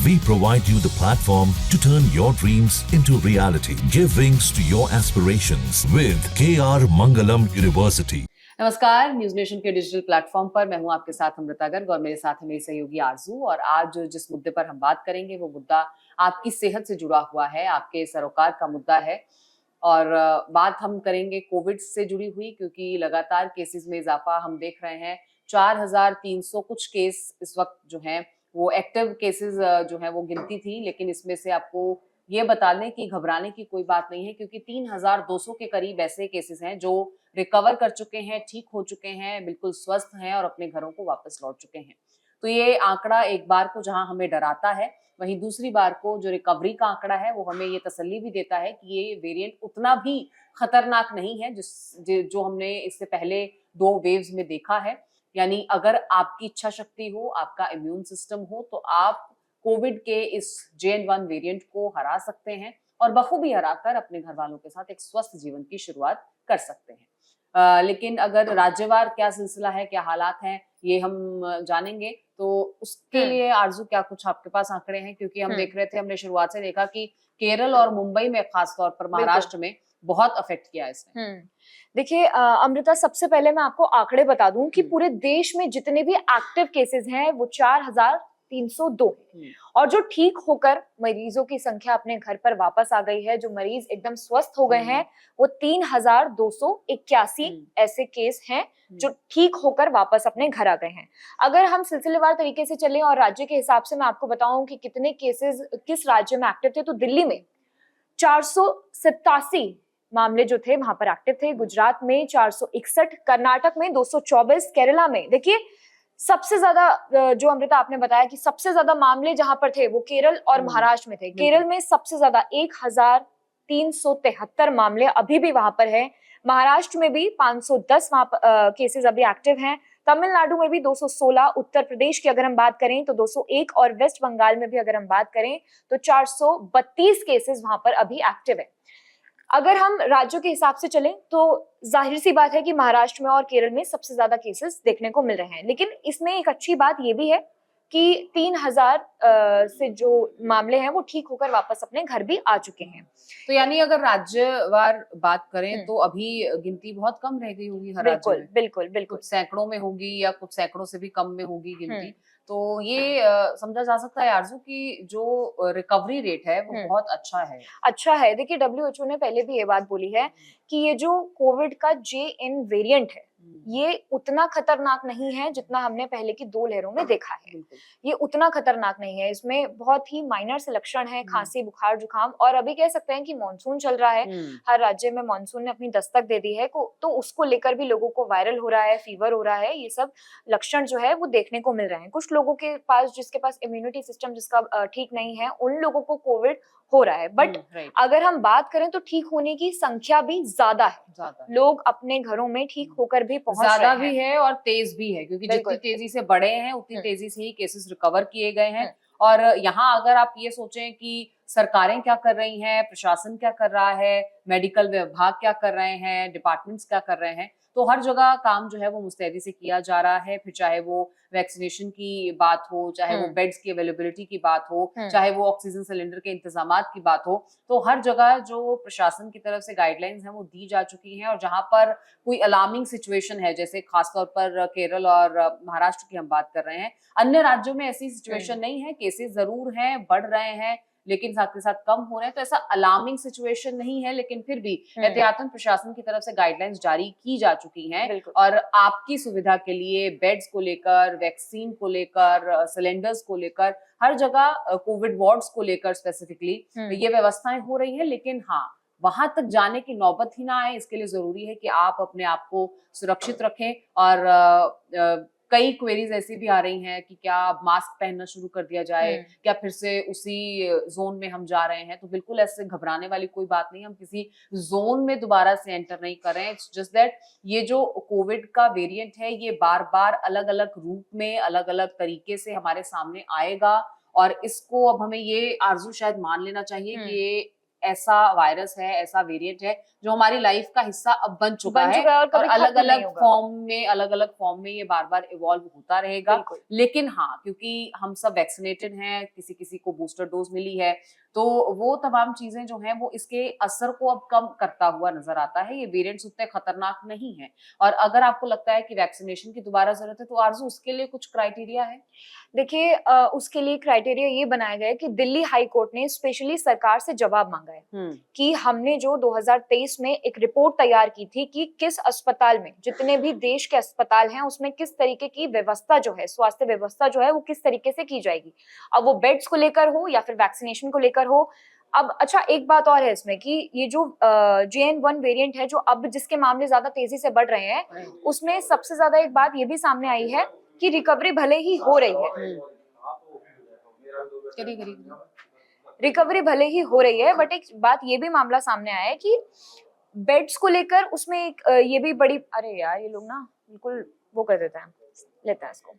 We provide you the platform to turn your dreams into reality. Give wings to your aspirations with KR Mangalam University. नमस्कार, news nation के digital platform पर मैं हूं आपके साथ अमृता गर्ग और मेरे साथ है मेरी सहयोगी आरजू। और आज जिस मुद्दे पर हम बात करेंगे वो मुद्दा आपकी सेहत से जुड़ा हुआ है, आपके सरोकार का मुद्दा है। और बात हम करेंगे कोविड से जुड़ी हुई, क्योंकि लगातार केसेस में इजाफा हम देख रहे हैं। 4300 कुछ केस इस वक्त जो हैं वो एक्टिव केसेस जो है वो गिनती थी, लेकिन इसमें से आपको ये बता लें कि घबराने की कोई बात नहीं है, क्योंकि 3200 के करीब ऐसे केसेस हैं जो रिकवर कर चुके हैं, ठीक हो चुके हैं, बिल्कुल स्वस्थ हैं और अपने घरों को वापस लौट चुके हैं। तो ये आंकड़ा एक बार को जहां हमें डराता है, वहीं दूसरी बार को जो रिकवरी का आंकड़ा है वो हमें ये तसल्ली भी देता है कि ये वेरिएंट उतना भी खतरनाक नहीं है जो हमने इससे पहले 2 वेव्स में देखा है। यानी अगर आपकी इच्छा शक्ति हो, आपका इम्यून सिस्टम हो, तो आप कोविड के इस JN1 वेरिएंट को हरा सकते हैं और बखूबी हराकर अपने घर वालों के साथ एक स्वस्थ जीवन की शुरुआत कर सकते हैं। लेकिन अगर राज्यवार क्या सिलसिला है, क्या हालात हैं, ये हम जानेंगे। तो उसके लिए आरजू क्या कुछ आपके पास आंकड़े हैं? क्योंकि हम देख रहे थे, हमने शुरुआत से देखा कि केरल और मुंबई में, खासतौर पर महाराष्ट्र में बहुत अफेक्ट किया इसने। देखिए अमृता, सबसे पहले मैं आपको आंकड़े बता दूं कि पूरे देश में जितने भी एक्टिव केसेस हैं वो 4302 और जो ठीक होकर मरीजों की संख्या अपने घर पर वापस आ गई है, जो मरीज एकदम स्वस्थ हो गए हैं, वो 3281 ऐसे केस हैं जो ठीक होकर वापस अपने घर आ गए हैं। अगर हम सिलसिलेवार तरीके से चलें और राज्य के हिसाब से मैं आपको बताऊं कि कितने केसेस किस राज्य में एक्टिव थे, तो दिल्ली में 487 मामले जो थे वहां पर एक्टिव थे, गुजरात में 461, कर्नाटक में 224, केरला में देखिए सबसे ज्यादा, जो अमृता आपने बताया कि सबसे ज्यादा मामले जहां पर थे वो केरल और महाराष्ट्र में थे। केरल में सबसे ज्यादा 1373 मामले अभी भी वहां पर है। महाराष्ट्र में भी 510 केसेस अभी एक्टिव हैं। तमिलनाडु में भी 216, उत्तर प्रदेश की अगर हम बात करें तो 201 और वेस्ट बंगाल में भी अगर हम बात करें तो 432 केसेस वहां पर अभी एक्टिव है। अगर हम राज्यों के हिसाब से चलें तो जाहिर सी बात है कि महाराष्ट्र में और केरल में सबसे ज्यादा केसेस देखने को मिल रहे हैं, लेकिन इसमें एक अच्छी बात ये भी है कि 3000 से जो मामले हैं वो ठीक होकर वापस अपने घर भी आ चुके हैं। तो यानी अगर राज्यवार बात करें तो अभी गिनती बहुत कम रह गई होगी हर राज्य में। बिल्कुल बिल्कुल, कुछ सैकड़ों में होगी या कुछ सैकड़ों से भी कम में होगी गिनती। तो ये समझा जा सकता है आरजू की जो रिकवरी रेट है वो बहुत अच्छा है। देखिए WHO ने पहले भी ये बात बोली है कि ये जो कोविड का JN वेरिएंट है ये उतना खतरनाक नहीं है जितना हमने पहले की 2 लहरों में देखा है। ये उतना खतरनाक नहीं है, इसमें बहुत ही माइनर से लक्षण है, खांसी, बुखार, जुकाम, और अभी कह सकते हैं कि मॉनसून चल रहा है, हर राज्य में मॉनसून ने अपनी दस्तक दे दी है, तो उसको लेकर भी लोगों को वायरल हो रहा है, फीवर हो रहा है, ये सब लक्षण जो है वो देखने को मिल रहे हैं। कुछ लोगों के पास, जिसके पास इम्यूनिटी सिस्टम जिसका ठीक नहीं है, उन लोगों को कोविड हो रहा है। बट अगर हम बात करें तो ठीक होने की संख्या भी ज्यादा है, लोग अपने घरों में ठीक होकर भी पहुंच रहे हैं। ज्यादा भी है और तेज भी है, क्योंकि जितनी तेजी से बढ़े हैं उतनी तेजी से ही केसेस रिकवर किए गए हैं। और यहाँ अगर आप ये सोचें कि सरकारें क्या कर रही हैं, प्रशासन क्या कर रहा है, मेडिकल विभाग क्या कर रहे हैं, डिपार्टमेंट्स क्या कर रहे हैं, तो हर जगह काम जो है वो मुस्तैदी से किया जा रहा है। फिर चाहे वो वैक्सीनेशन की बात हो, चाहे वो बेड्स की अवेलेबिलिटी की बात हो, चाहे वो ऑक्सीजन सिलेंडर के इंतजामात की बात हो, तो हर जगह जो प्रशासन की तरफ से गाइडलाइंस हैं वो दी जा चुकी हैं। और जहां पर कोई अलार्मिंग सिचुएशन है, जैसे खासतौर पर केरल और महाराष्ट्र की हम बात कर रहे हैं, अन्य राज्यों में ऐसी सिचुएशन नहीं है। केसेस जरूर हैं, बढ़ रहे हैं, लेकिन साथ के साथ कम हो रहे हैं, तो ऐसा अलार्मिंग सिचुएशन नहीं है, लेकिन फिर भी एहतियातन प्रशासन की तरफ से गाइडलाइंस जारी की जा चुकी हैं। और आपकी सुविधा के लिए बेड्स को लेकर, वैक्सीन को लेकर, सिलेंडर्स को लेकर, हर जगह कोविड वार्ड्स को लेकर स्पेसिफिकली ये व्यवस्थाएं हो रही है। लेकिन हाँ, वहां तक जाने की नौबत ही ना आए, इसके लिए जरूरी है कि आप अपने आप को सुरक्षित रखें। और कई क्वेरीज ऐसी भी आ रही हैं कि क्या मास्क पहनना शुरू कर दिया जाए, क्या फिर से उसी जोन में हम जा रहे हैं। तो बिल्कुल ऐसे घबराने वाली कोई बात नहीं, हम किसी जोन में दोबारा से एंटर नहीं कर रहे हैं। इट्स जस्ट दैट ये जो कोविड का वेरिएंट है ये बार बार अलग अलग रूप में, अलग अलग तरीके से हमारे सामने आएगा। और इसको अब हमें ये आरजू शायद मान लेना चाहिए कि ये ऐसा वायरस है, ऐसा वेरिएंट है जो हमारी लाइफ का हिस्सा अब बन चुका है और कभी अलग खत्म नहीं अलग होगा। फॉर्म में ये बार बार इवॉल्व होता रहेगा। बिल्कुल। लेकिन हाँ, क्योंकि हम सब वैक्सीनेटेड हैं, किसी किसी को बूस्टर डोज मिली है, तो वो तमाम चीजें जो हैं वो इसके असर को अब कम करता हुआ नजर आता है। ये वेरिएंट्स उतने खतरनाक नहीं है। और अगर आपको लगता है कि वैक्सीनेशन की दोबारा जरूरत है, तो आरजू उसके लिए कुछ क्राइटेरिया है? देखिए, उसके लिए क्राइटेरिया ये बनाया गया है कि दिल्ली हाई कोर्ट ने स्पेशली सरकार से जवाब मांगा है कि हमने जो 2023 में एक रिपोर्ट तैयार की थी कि किस अस्पताल में, जितने भी देश के अस्पताल हैं, उसमें किस तरीके की व्यवस्था जो है, स्वास्थ्य व्यवस्था जो है वो किस तरीके से की जाएगी, अब वो बेड्स को लेकर हो या फिर वैक्सीनेशन को लेकर हो। अब अच्छा, एक बात और है इसमें कि ये जो JN1 वेरिएंट है, जो अब जिसके मामले ज्यादा तेजी से बढ़ रहे हैं, उसमें सबसे ज्यादा एक बात ये भी सामने आई है कि रिकवरी भले ही हो रही है, रिकवरी भले ही हो रही है, बट एक बात ये भी मामला सामने आया है कि बेड्स को लेकर उसमें एक ये भी बड़ी, अरे यार ये लोग ना बिल्कुल वो कर देते हैं, लेते हैं इसको।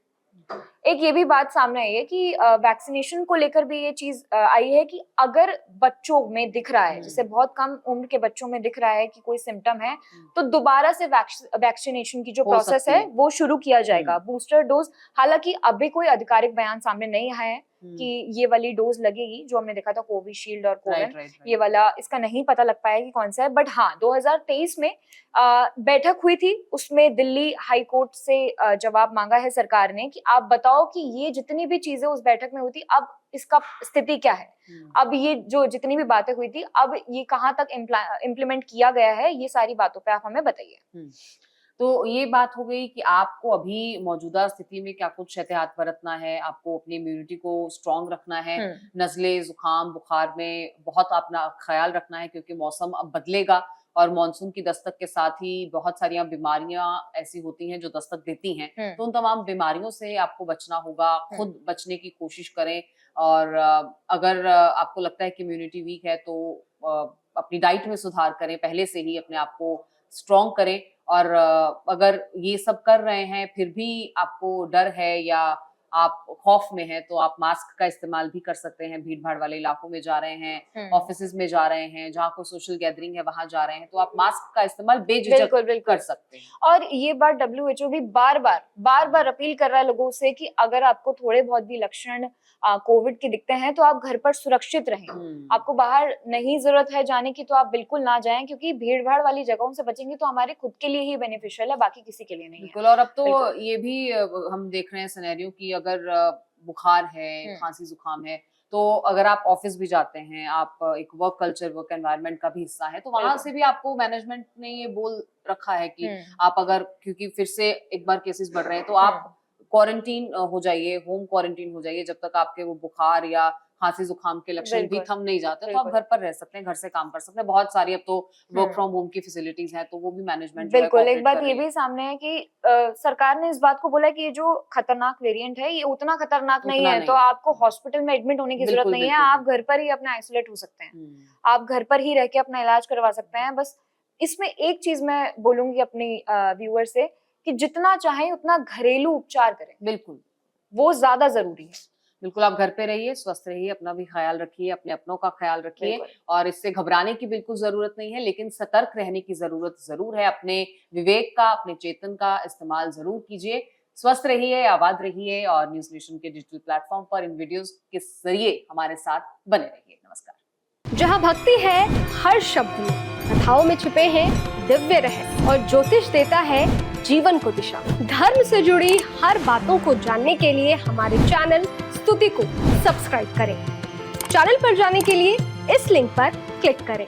एक ये भी बात सामने आई है कि वैक्सीनेशन को लेकर भी ये चीज आई है कि अगर बच्चों में दिख रहा है, जैसे बहुत कम उम्र के बच्चों में दिख रहा है कि कोई सिम्टम है, तो दोबारा से वैक्सीनेशन की जो प्रोसेस है वो शुरू किया जाएगा, बूस्टर डोज। हालांकि अभी कोई आधिकारिक बयान सामने नहीं आया है कि ये वाली डोज लगेगी, जो हमने देखा था कोविशील्ड और कोविन, ये वाला इसका नहीं पता लग पाया कि कौन सा है। बट हाँ, 2023 में बैठक हुई थी, उसमें दिल्ली हाई कोर्ट से जवाब मांगा है सरकार ने कि आप बताओ कि ये जितनी भी चीजें उस बैठक में हुई थी, अब इसका स्थिति क्या है, अब ये जो जितनी भी बातें हुई थी, अब ये कहाँ तक इम्प्लीमेंट किया गया है, ये सारी बातों पे आप हमें बताइए। तो ये बात हो गई कि आपको अभी मौजूदा स्थिति में क्या कुछ एहतियात बरतना है, आपको अपनी इम्यूनिटी को स्ट्रॉन्ग रखना है, नजले, जुकाम, बुखार में बहुत अपना ख्याल रखना है, क्योंकि मौसम अब बदलेगा और मानसून की दस्तक के साथ ही बहुत सारी बीमारियां ऐसी होती हैं जो दस्तक देती हैं। तो उन तमाम बीमारियों से आपको बचना होगा, खुद बचने की कोशिश करें। और अगर आपको लगता है कि इम्यूनिटी वीक है, तो अपनी डाइट में सुधार करें, पहले से ही अपने आप को स्ट्रॉन्ग करें। और अगर ये सब कर रहे हैं फिर भी आपको डर है या आप खौफ में हैं, तो आप मास्क का इस्तेमाल भी कर सकते हैं। भीड़ भाड़ वाले इलाकों में जा रहे हैं, ऑफिस में जा रहे हैं, जहाँ कोई सोशल गैदरिंग है वहां जा रहे हैं, तो आप मास्क का इस्तेमाल बेझिझक कर सकते हैं। और ये बात WHO भी बार बार अपील कर रहा है लोगों से कि अगर आपको थोड़े बहुत भी लक्षण कोविड के दिखते हैं, तो आप घर पर सुरक्षित रहें। आपको बाहर नहीं जरूरत है जाने की, तो आप बिल्कुल ना जाएं, क्योंकि भीड़ भाड़ वाली जगहों से बचेंगे तो हमारे खुद के लिए ही बेनिफिशियल है, बाकी किसी के लिए नहीं है। बिल्कुल। और अब तो ये भी हम देख रहे हैं सिनेरियो की, अगर बुखार है, खांसी जुकाम है, तो अगर आप ऑफिस भी जाते हैं, आप एक वर्क कल्चर, वर्क एनवायरनमेंट का भी हिस्सा है, तो वहां से भी आपको मैनेजमेंट ने ये बोल रखा है कि आप अगर, क्योंकि फिर से एक बार केसेस बढ़ रहे हैं, तो आप क्वारंटीन हो जाइए, होम क्वारंटीन हो जाइए, जब तक आपके वो बुखार या खांसी जुकाम के लक्षण भी थम नहीं जाते, तो आप घर पर रह सकते हैं, घर से काम कर सकते हैं। बहुत सारी अब तो वर्क फ्रॉम होम की फैसिलिटीज हैं, तो वो भी मैनेजमेंट बिल्कुल। एक बात ये भी सामने है कि सरकार ने इस बात को बोला है कि ये जो खतरनाक वेरिएंट है, ये उतना खतरनाक नहीं है, तो आपको हॉस्पिटल में एडमिट होने की जरूरत नहीं है, आप घर पर ही अपना आइसोलेट हो सकते हैं, आप घर पर ही रह के अपना इलाज करवा सकते हैं। बस इसमें एक चीज मैं बोलूंगी अपनी व्यूअर से कि जितना चाहे उतना घरेलू उपचार करें, बिल्कुल वो ज्यादा जरूरी है। बिल्कुल, आप घर पे रहिए, स्वस्थ रहिए, अपना भी ख्याल रखिए, अपने अपनों का ख्याल रखिए, और इससे घबराने की बिल्कुल जरूरत नहीं है, लेकिन सतर्क रहने की जरूरत जरूर है। अपने विवेक का, अपने चेतन का इस्तेमाल जरूर कीजिए। स्वस्थ रहिए, आबाद रहिए, और न्यूज नेशन के डिजिटल प्लेटफॉर्म पर इन वीडियोस के जरिए हमारे साथ बने रहिए। नमस्कार। जहाँ भक्ति है हर शब्द में, कथाओं में छुपे हैं दिव्य रहस्य, और ज्योतिष देता है जीवन को दिशा। धर्म से जुड़ी हर बातों को जानने के लिए हमारे चैनल स्तुति को सब्सक्राइब करें। चैनल पर जाने के लिए इस लिंक पर क्लिक करें।